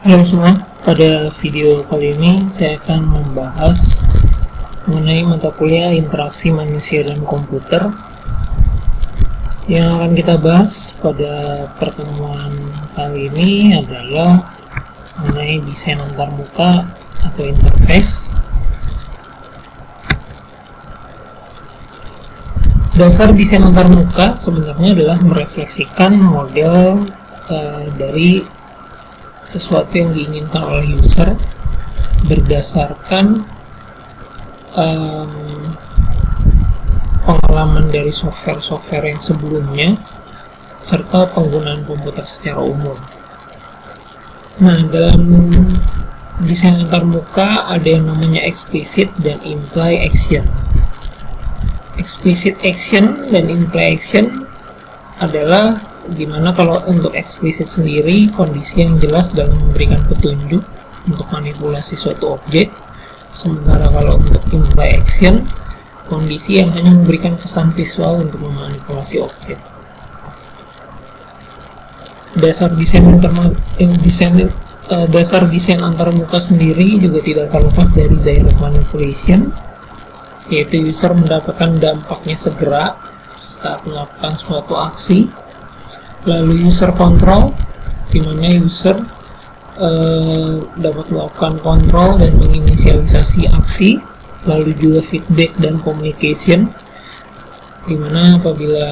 Halo semua, pada video kali ini saya akan membahas mengenai mata kuliah interaksi manusia dan komputer. Yang akan kita bahas pada pertemuan kali ini adalah mengenai desain antarmuka atau interface. Dasar desain antarmuka sebenarnya adalah merefleksikan model dari sesuatu yang diinginkan oleh user berdasarkan pengalaman dari software yang sebelumnya serta penggunaan komputer secara umum. Nah, dalam desain antarmuka ada yang namanya explicit dan imply action. Explicit action dan imply action adalah dimana kalau untuk eksplisit sendiri kondisi yang jelas dalam memberikan petunjuk untuk manipulasi suatu objek, sementara kalau untuk imply action kondisi yang hanya memberikan kesan visual untuk memanipulasi objek. Dasar desain antarmuka sendiri juga tidak terlepas dari direct manipulation, yaitu user mendapatkan dampaknya segera saat melakukan suatu aksi. Lalu user control, di mana user dapat melakukan kontrol dan menginisialisasi aksi. Lalu juga feedback dan communication, di mana apabila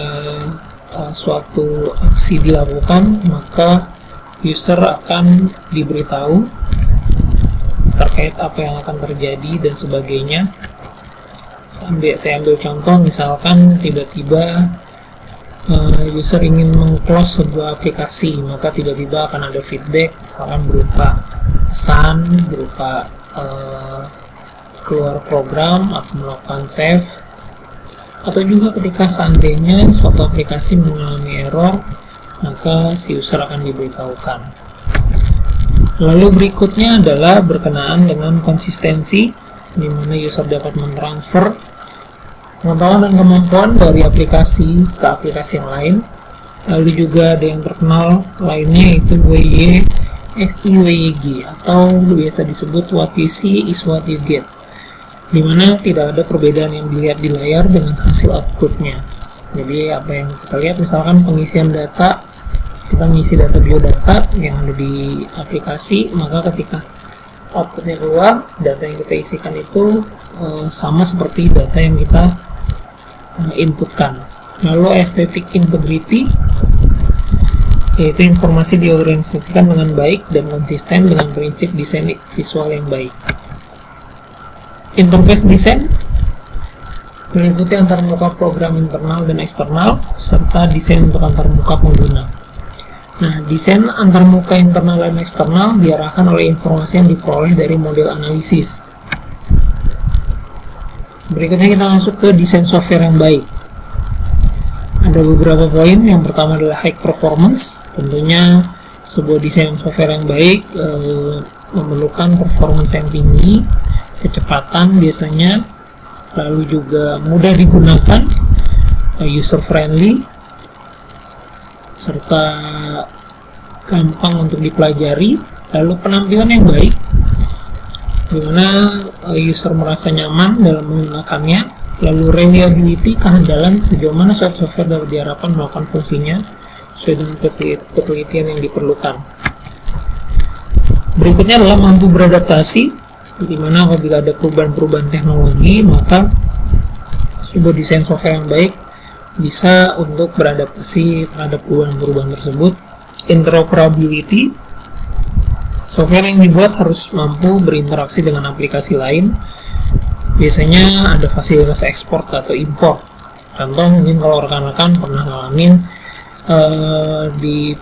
suatu aksi dilakukan maka user akan diberitahu terkait apa yang akan terjadi dan sebagainya. Saya ambil contoh, misalkan tiba-tiba user ingin meng-close sebuah aplikasi, maka tiba-tiba akan ada feedback, misalkan berupa pesan, berupa keluar program atau melakukan save, atau juga ketika seandainya suatu aplikasi mengalami error, maka si user akan diberitahukan. Lalu berikutnya adalah berkenaan dengan konsistensi, di mana user dapat mentransfer pengetahuan dan kemampuan dari aplikasi ke aplikasi yang lain. Lalu juga ada yang terkenal lainnya, yaitu SIWG atau biasa disebut what you see is what you get, dimana tidak ada perbedaan yang dilihat di layar dengan hasil outputnya. Jadi apa yang kita lihat, misalkan pengisian data, kita mengisi data biodata yang ada di aplikasi, maka ketika outputnya keluar, data yang kita isikan itu sama seperti data yang kita inputkan. Lalu aesthetic integrity, yaitu informasi diorganisasikan dengan baik dan konsisten dengan prinsip desain visual yang baik. Interface design meliputi antarmuka program internal dan eksternal serta desain untuk antarmuka pengguna. Nah, desain antarmuka internal dan eksternal diarahkan oleh informasi yang diperoleh dari model analisis. Berikutnya kita masuk ke desain software yang baik. Ada beberapa poin. Yang pertama adalah high performance. Tentunya sebuah desain software yang baik memerlukan performance yang tinggi, kecepatan biasanya, lalu juga mudah digunakan, user friendly, serta gampang untuk dipelajari. Lalu penampilan yang baik, di mana user merasa nyaman dalam menggunakannya. Lalu reliability, kehandalan, sejauh mana suatu software dapat diharapkan melakukan fungsinya sesuai dengan penelitian yang diperlukan. Berikutnya adalah mampu beradaptasi, di mana apabila ada perubahan-perubahan teknologi, maka sebuah desain software yang baik bisa untuk beradaptasi terhadap perubahan-perubahan tersebut. Interoperability, software yang dibuat harus mampu berinteraksi dengan aplikasi lain. Biasanya ada fasilitas ekspor atau import. Contoh, mungkin kalau rekan-rekan pernah ngalamin di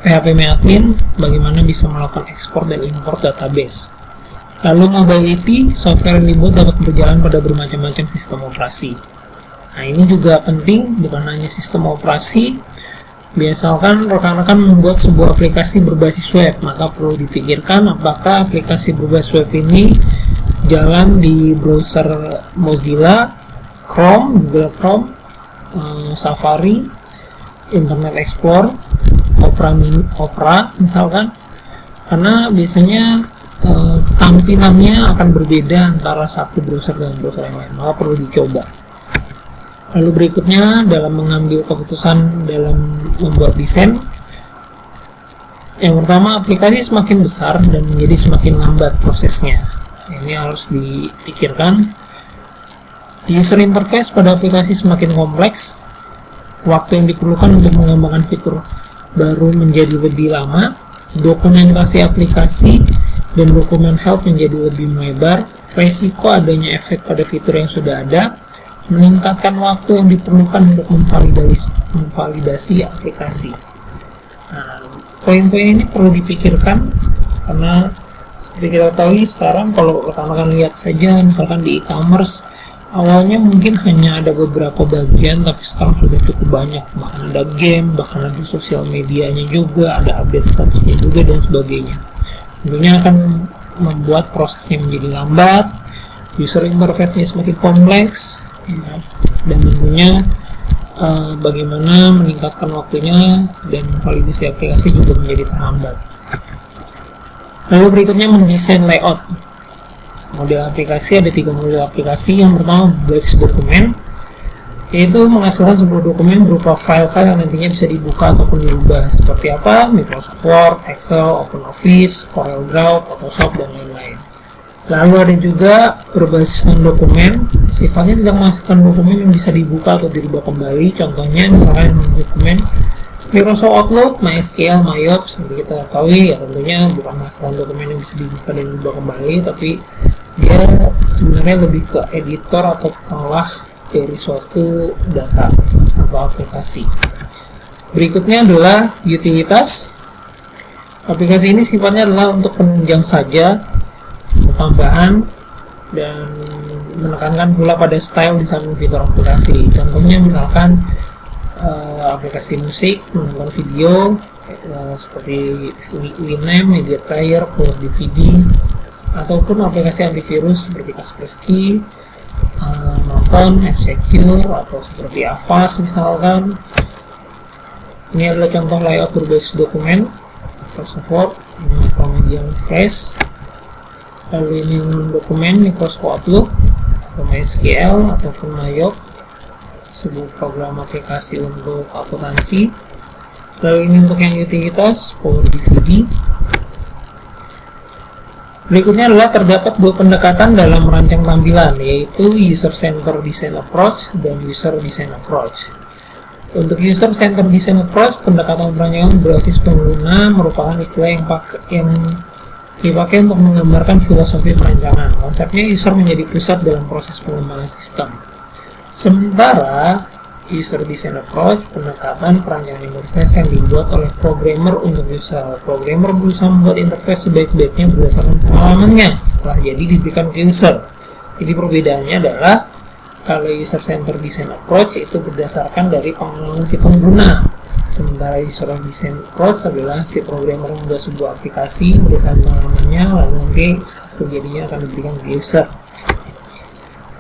PHP Admin, bagaimana bisa melakukan ekspor dan import database. Lalu mobility, software yang dibuat dapat berjalan pada bermacam-macam sistem operasi. Nah, ini juga penting, bukan hanya sistem operasi. Misalkan rekan-rekan membuat sebuah aplikasi berbasis web, maka perlu dipikirkan apakah aplikasi berbasis web ini jalan di browser Mozilla, Chrome, Google Chrome, Safari, Internet Explorer, Opera misalkan, karena biasanya tampilannya akan berbeda antara satu browser dengan browser yang lain, maka perlu dicoba. Lalu berikutnya dalam mengambil keputusan dalam membuat desain, yang pertama, aplikasi semakin besar dan menjadi semakin lambat prosesnya. Ini harus dipikirkan. User interface pada aplikasi semakin kompleks, waktu yang diperlukan untuk mengembangkan fitur baru menjadi lebih lama, dokumentasi aplikasi dan dokumen help menjadi lebih melebar, resiko adanya efek pada fitur yang sudah ada, meningkatkan waktu yang diperlukan untuk memvalidasi aplikasi. Nah, poin-poin ini perlu dipikirkan karena seperti kita tahu sekarang kalau rekan-rekan lihat saja misalkan di e-commerce, awalnya mungkin hanya ada beberapa bagian, tapi sekarang sudah cukup banyak, bahkan ada game, bahkan ada sosial medianya juga, ada update statusnya juga dan sebagainya. Tentunya akan membuat prosesnya menjadi lambat, user interface-nya semakin kompleks, ya, dan tentunya bagaimana meningkatkan waktunya dan validasi aplikasi juga menjadi terhambat. Lalu berikutnya mendesain layout. Model aplikasi ada 3 model aplikasi. Yang pertama berbasis dokumen, yaitu menghasilkan sebuah dokumen berupa file-file yang nantinya bisa dibuka ataupun dirubah. Seperti apa? Microsoft Word, Excel, OpenOffice, CorelDRAW, Photoshop, dan lain-lain. Lalu ada juga berbasis non-dokumen, sifatnya tidak menghasilkan dokumen yang bisa dibuka atau dirubah kembali. Contohnya misalkan dokumen Microsoft Outlook, MySQL, MyOp, seperti kita ketahui ya, tentunya bukan menghasilkan dokumen yang bisa dibuka dan dirubah kembali, tapi dia sebenarnya lebih ke editor atau pengolah dari suatu data atau aplikasi. Berikutnya adalah utilitas. Aplikasi ini sifatnya adalah untuk penunjang saja, tambahan, dan menekankan pula pada style desain fitur aplikasi. Contohnya misalkan aplikasi musik, menonton video seperti Winamp, Media Player, Power DVD, ataupun aplikasi antivirus seperti Kaspersky, nonton, F-Secure, atau seperti Avast misalkan. Ini adalah contoh layout berbasis dokumen Microsoft Word, Media Flash. Lalu ini dokumen Microsoft Outlook atau MySQL ataupun MyOp, sebuah program aplikasi untuk akuntansi. Lalu ini untuk yang utilitas Power DVD. Berikutnya adalah terdapat 2 pendekatan dalam merancang tampilan, yaitu User Center Design Approach dan User Design Approach. Untuk User Center Design Approach, pendekatan perancangan berbasis pengguna merupakan istilah yang dipakai untuk menggambarkan filosofi perancangan. Konsepnya user menjadi pusat dalam proses pengembangan sistem. Sementara User Design Approach, pendekatan perancangan interface yang dibuat oleh programmer untuk user. Programmer berusaha membuat interface sebaik-baiknya berdasarkan pengalamannya setelah jadi diberikan ke user. Jadi perbedaannya adalah kalau User Center Design Approach itu berdasarkan dari pengalaman si pengguna, sementara User Design Approach adalah si programmer membuat sebuah aplikasi berdasarkan pengalamannya, lalu nanti hasil jadinya akan diberikan ke user.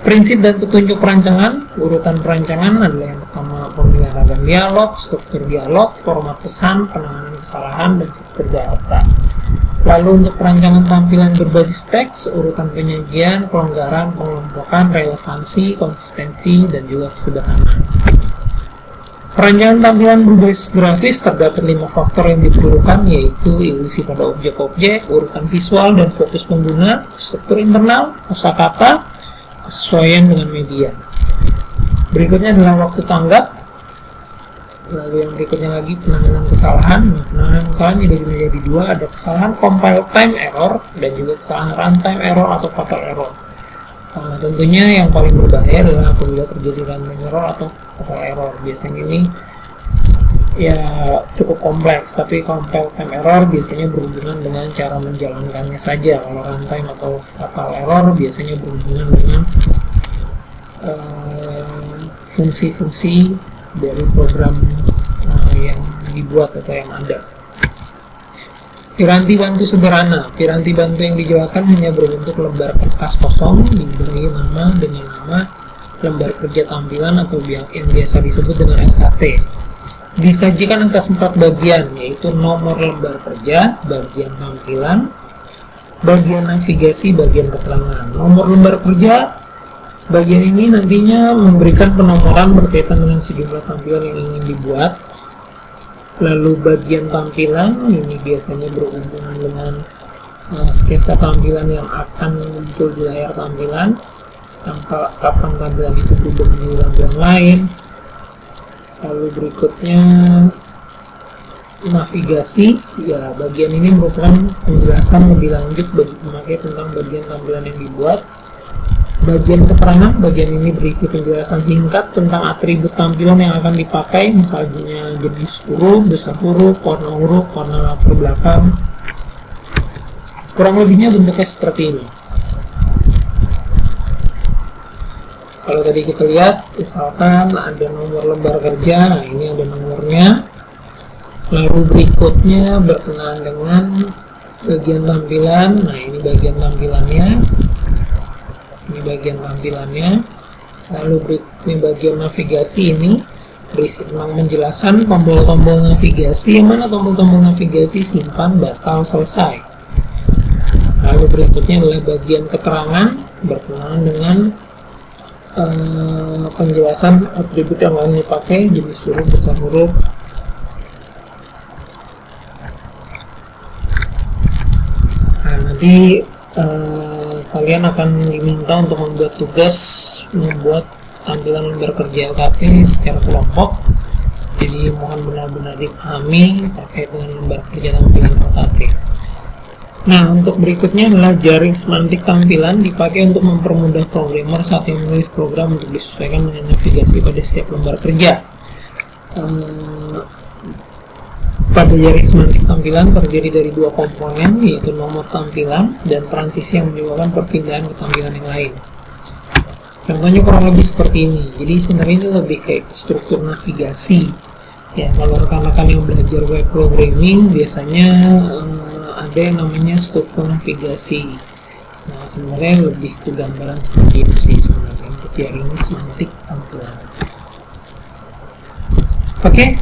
Prinsip dan petunjuk perancangan. Urutan perancangan adalah yang pertama pemilihan ragam dialog, struktur dialog, format pesan, penanganan kesalahan, dan struktur data. Lalu untuk perancangan tampilan berbasis teks, urutan penyajian, pelonggaran, pengelompokan, relevansi, konsistensi, dan juga kesederhanaan. Perancangan tampilan berbasis grafis terdapat 5 faktor yang diperlukan, yaitu ilusi pada objek-objek, urutan visual dan fokus pengguna, struktur internal, kosakata, kesesuaian dengan media. Berikutnya adalah waktu tanggap. Lalu yang berikutnya lagi penanganan kesalahan. Penanganan kesalahan dibagi menjadi 2, ada kesalahan compile time error dan juga kesalahan runtime error atau fatal error. Tentunya yang paling berbahaya adalah apabila terjadi runtime error atau fatal error. Biasanya ini ya cukup kompleks, tapi compile time error biasanya berhubungan dengan cara menjalankannya saja. Kalau runtime atau fatal error biasanya berhubungan dengan fungsi-fungsi dari program yang dibuat atau yang ada. Piranti bantu sederhana. Piranti bantu yang dijelaskan hanya berbentuk lembar kertas kosong diberi nama dengan nama lembar kerja tampilan atau yang biasa disebut dengan LKT. disajikan atas 4 bagian, yaitu nomor lembar kerja, bagian tampilan, bagian navigasi, bagian keterangan. Nomor lembar kerja, bagian ini nantinya memberikan penomoran berkaitan dengan sejumlah tampilan yang ingin dibuat. Lalu bagian tampilan, ini biasanya berhubungan dengan sketsa tampilan yang akan muncul di layar tampilan, kapan tampilan itu berubah menjadi tampilan lain. Lalu berikutnya navigasi, ya bagian ini merupakan penjelasan lebih lanjut bagi pemakai tentang bagian tampilan yang dibuat. Bagian keterangan, bagian ini berisi penjelasan singkat tentang atribut tampilan yang akan dipakai, misalnya jenis huruf, besar huruf, warna latar belakang. Kurang lebihnya bentuknya seperti ini. Kalau tadi kita lihat, misalkan ada nomor lembar kerja, nah ini ada nomornya. Lalu berikutnya berkenaan dengan bagian tampilan, nah ini bagian tampilannya. Ini bagian tampilannya. Lalu berikutnya bagian navigasi, ini berisi tentang penjelasan tombol-tombol navigasi, yang mana tombol-tombol navigasi simpan, batal, selesai. Lalu berikutnya adalah bagian keterangan berkenaan dengan penjelasan atribut yang akan dipakai, jenis huruf, besar huruf. Nah, nanti kalian akan diminta untuk membuat tugas membuat tampilan lembar kerja LKP secara kelompok. Jadi mohon benar-benar dipahami terkait dengan lembar kerja tampilan LKP. Nah, untuk berikutnya adalah jaring semantik tampilan, dipakai untuk mempermudah programmer saat yang menulis program untuk disesuaikan dengan navigasi pada setiap lembar kerja. Pada jaring semantik tampilan terdiri dari 2 komponen, yaitu nomor tampilan dan transisi yang menyebabkan perpindahan ke tampilan yang lain. Contohnya kurang lebih seperti ini. Jadi sebenarnya ini lebih kayak struktur navigasi. Ya, kalau rekan-rekan yang belajar web programming biasanya ada yang namanya struktur navigasi. Nah, sebenarnya lebih ke gambaran seperti itu sih sebenarnya untuk jaring semantik tampilan. Oke,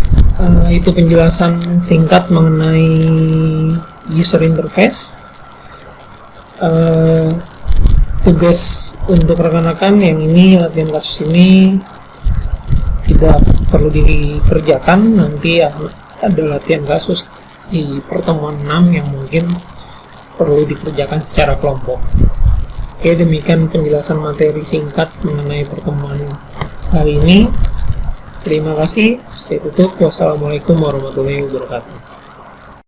itu penjelasan singkat mengenai user interface. Tugas untuk rekan-rekan yang ini, latihan kasus ini tidak perlu dikerjakan, nanti ada latihan kasus di pertemuan 6 yang mungkin perlu dikerjakan secara kelompok. Oke, demikian penjelasan materi singkat mengenai pertemuan kali ini. Terima kasih, saya tutup. Wassalamualaikum warahmatullahi wabarakatuh.